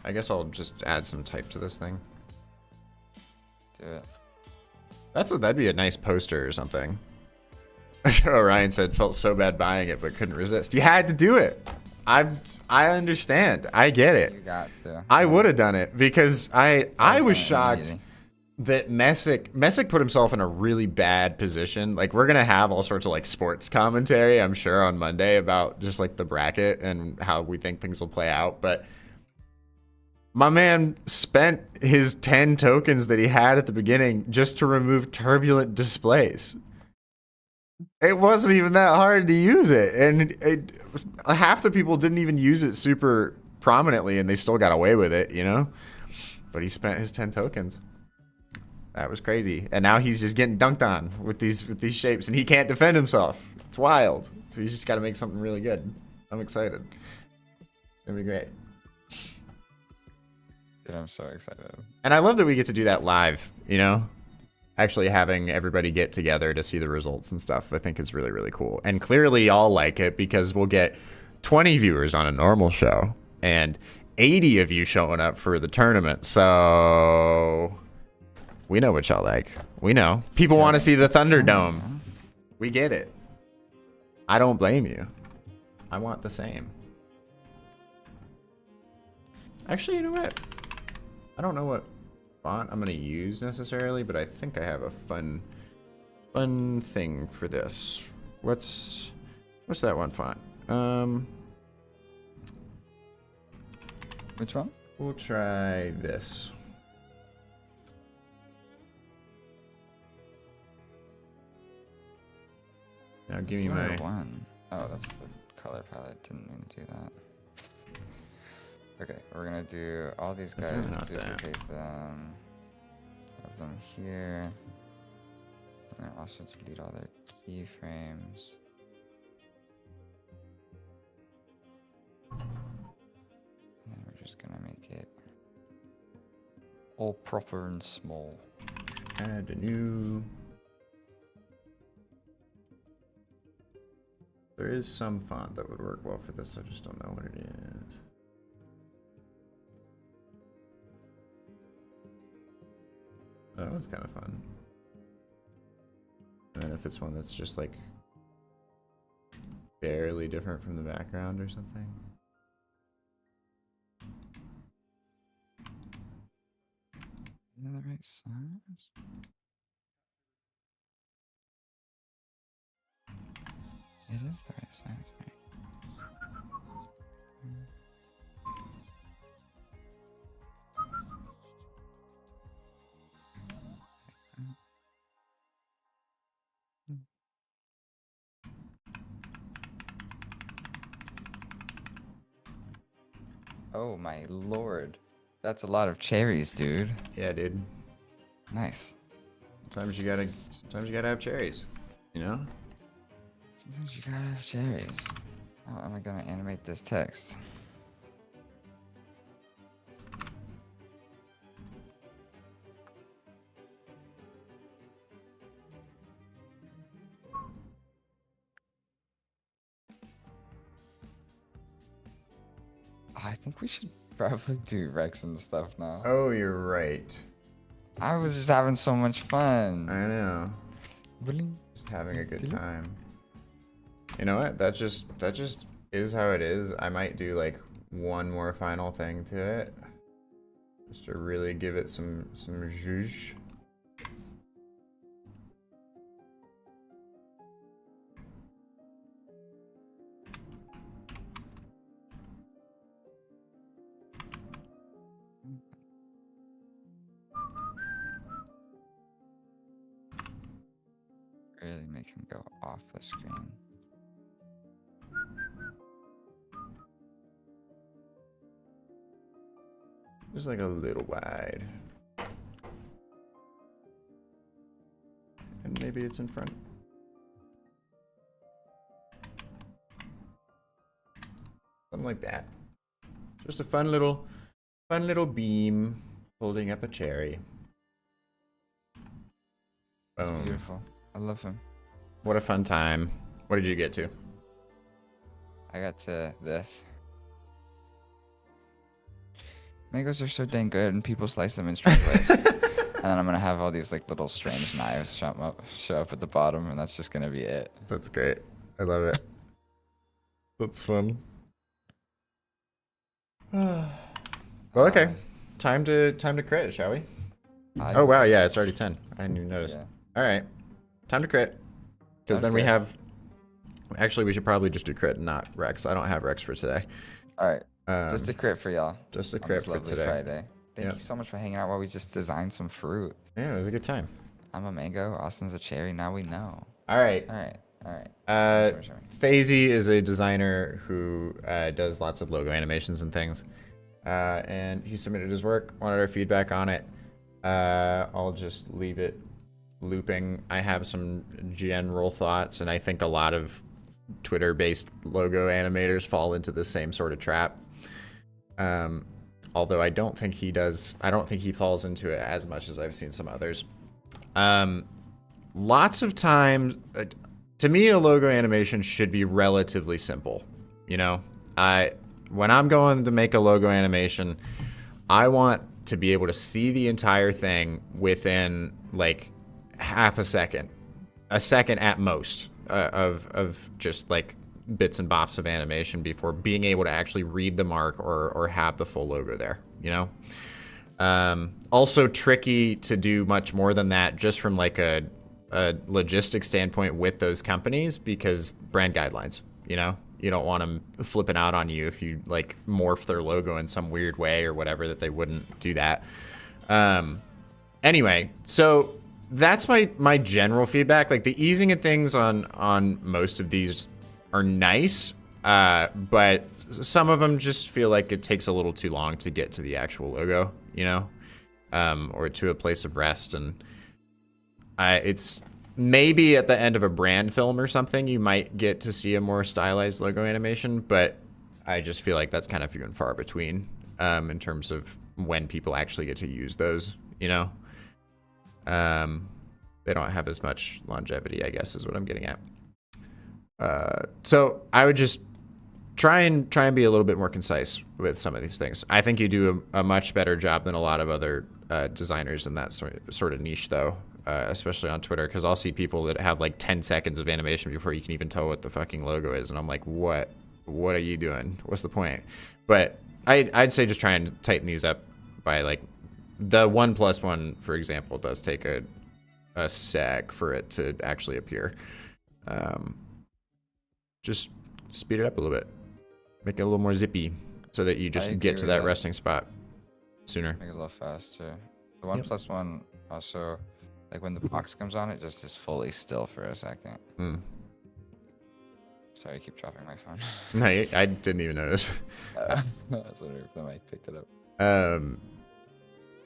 I guess I'll just add some type to this thing. Do it. That'd be a nice poster or something. Orion said, felt so bad buying it, but couldn't resist. You had to do it. I understand. I get it. You got to. I would have done it, because I was shocked that Messick put himself in a really bad position. Like, we're going to have all sorts of like sports commentary, I'm sure, on Monday about just like the bracket and how we think things will play out. But my man spent his 10 tokens that he had at the beginning just to remove turbulent displays. It wasn't even that hard to use it. And half the people didn't even use it super prominently, and they still got away with it, you know? But he spent his 10 tokens. That was crazy. And now he's just getting dunked on with these shapes, and he can't defend himself. It's wild. So he's just got to make something really good. I'm excited. It'll be great. Dude, I'm so excited. And I love that we get to do that live, you know? Actually having everybody get together to see the results and stuff, I think is really, really cool. And clearly y'all like it, because we'll get 20 viewers on a normal show and 80 of you showing up for the tournament. So we know what y'all like. We know. People want to see the Thunderdome. We get it. I don't blame you. I want the same. Actually, you know what? I don't know what font I'm gonna use necessarily, but I think I have a fun thing for this. What's that one font? Which one? We'll try this. Now give me layer my... one. Oh, that's the color palette. Didn't mean to do that. Okay, we're gonna do all these guys, duplicate them, have them here, and then also delete all their keyframes. And then we're just gonna make it all proper and small. Add a new... There is some font that would work well for this, I just don't know what it is. That one's kind of fun. And then if it's one that's just like barely different from the background or something. Is that the right size? It is the right size, right? Oh my lord. That's a lot of cherries, dude. Yeah, dude. Nice. Sometimes you gotta have cherries, you know? Sometimes you gotta have cherries. How am I gonna animate this text? I think we should probably do Rex and stuff now. Oh, you're right. I was just having so much fun. I know. Bling. Just having a good time. You know what? That just is how it is. I might do like one more final thing to it, just to really give it some zhuzh. Really make him go off the screen. Just like a little wide. And maybe it's in front. Something like that. Just a fun little beam holding up a cherry. That's beautiful. I love him. What a fun time. What did you get to? I got to this. Mangoes are so dang good, and people slice them in strange ways. And then I'm gonna have all these like little strange knives show up at the bottom, and that's just gonna be it. That's great. I love it. That's fun. Well, okay. Time to crit, shall we? Oh wow, yeah, it's already 10. I didn't even notice. Yeah. All right, time to crit. Because then we have. Actually, we should probably just do crit, and not Rex. I don't have Rex for today. All right. Just a crit for y'all. Just a crit for today. Friday. Thank you so much for hanging out while we just designed some fruit. Yeah, it was a good time. I'm a mango. Austin's a cherry. Now we know. All right. All right. All right. Show me. Fazy is a designer who does lots of logo animations and things. And he submitted his work, wanted our feedback on it. I'll just leave it looping. I have some general thoughts, and I think a lot of Twitter-based logo animators fall into the same sort of trap. Although I don't think he does. I don't think he falls into it as much as I've seen some others. Lots of times, to me, a logo animation should be relatively simple. You know, when I'm going to make a logo animation, I want to be able to see the entire thing within like half a second at most, of just like bits and bops of animation before being able to actually read the mark or have the full logo there, you know? Also tricky to do much more than that just from like a logistics standpoint with those companies, because brand guidelines, you know? You don't want them flipping out on you if you like morph their logo in some weird way or whatever, that they wouldn't do that. Anyway, so that's my general feedback. Like the easing of things on most of these are nice, but some of them just feel like it takes a little too long to get to the actual logo, you know, or to a place of rest. And it's maybe at the end of a brand film or something, you might get to see a more stylized logo animation, but I just feel like that's kind of few and far between in terms of when people actually get to use those, you know. They don't have as much longevity, I guess, is what I'm getting at. So I would just try and be a little bit more concise with some of these things. I think you do a much better job than a lot of other designers in that sort of niche, though, especially on Twitter, because I'll see people that have like 10 seconds of animation before you can even tell what the fucking logo is, and I'm like, what are you doing? What's the point? But I'd say just try and tighten these up by like the 1+1, for example, does take a sec for it to actually appear. Just speed it up a little bit, make it a little more zippy, so that you just get to that resting spot sooner. Make it a little faster. The 1+1 also, like when the box comes on, it just is fully still for a second. Sorry, I keep dropping my phone. No, I didn't even notice. I was wondering if the mic picked it up.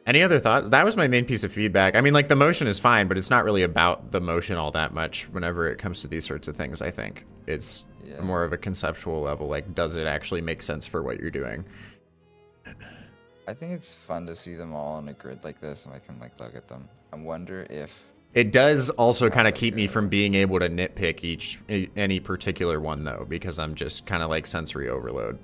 Any other thoughts? That was my main piece of feedback. I mean, like the motion is fine, but it's not really about the motion all that much whenever it comes to these sorts of things, I think. It's more of a conceptual level, like does it actually make sense for what you're doing? I think it's fun to see them all on a grid like this, and I can like look at them. I wonder if it does also kind of keep me from being able to nitpick any particular one, though, because I'm just kind of like sensory overload.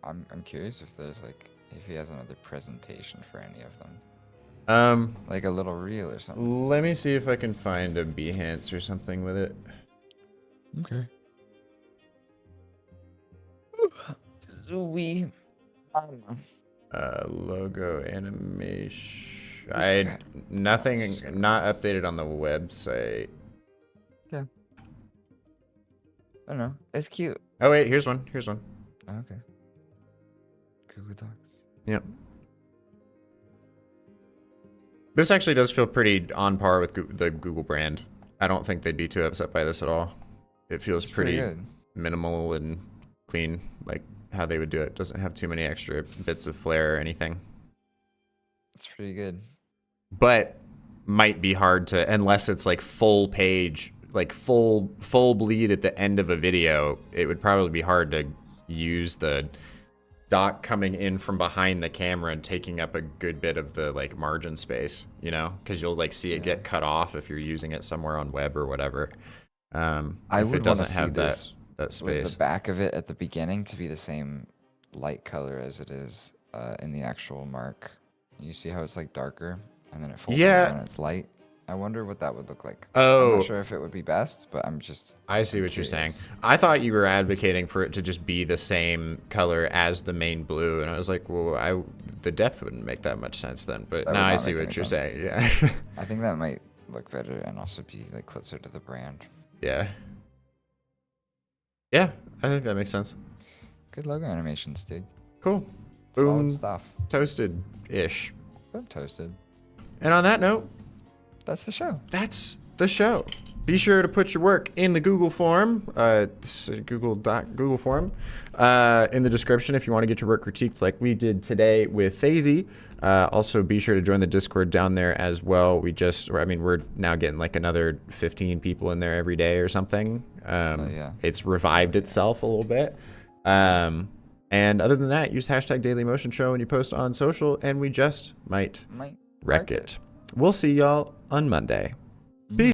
I'm curious if there's like if he has another presentation for any of them. Like a little reel or something. Let me see if I can find a Behance or something with it. Okay. Logo animation. Nothing, not updated on the website. Yeah. I don't know. It's cute. Oh wait, here's one. Here's one. Okay. Google Docs. Yep. This actually does feel pretty on par with the Google brand. I don't think they'd be too upset by this at all. It feels pretty minimal and clean, like how they would do it. Doesn't have too many extra bits of flair or anything. It's pretty good. But might be hard to, unless it's like full page, like full bleed at the end of a video, it would probably be hard to use the dock coming in from behind the camera and taking up a good bit of the like margin space, you know, because you'll like see it get cut off if you're using it somewhere on web or whatever. If it doesn't have that space. With the back of it at the beginning to be the same light color as it is in the actual mark. You see how it's like darker and then it folds around and it's light? I wonder what that would look like. I'm not sure if it would be best, but I see what you're saying. I thought you were advocating for it to just be the same color as the main blue, and I was like, well, the depth wouldn't make that much sense then, but now I see what you're saying. Yeah. I think that might look better and also be like closer to the brand. Yeah. Yeah, I think that makes sense. Good logo animations, dude. Cool. Boom. Solid stuff. Toasted-ish. I'm toasted. And on that note, that's the show. That's the show. Be sure to put your work in the Google form, Google form, in the description if you want to get your work critiqued like we did today with Thazy. Also, be sure to join the Discord down there as well. We're now getting like another 15 people in there every day or something. It's revived itself a little bit. And other than that, use hashtag #DailyMotionShow when you post on social, and we just might wreck it. We'll see y'all on Monday. Peace.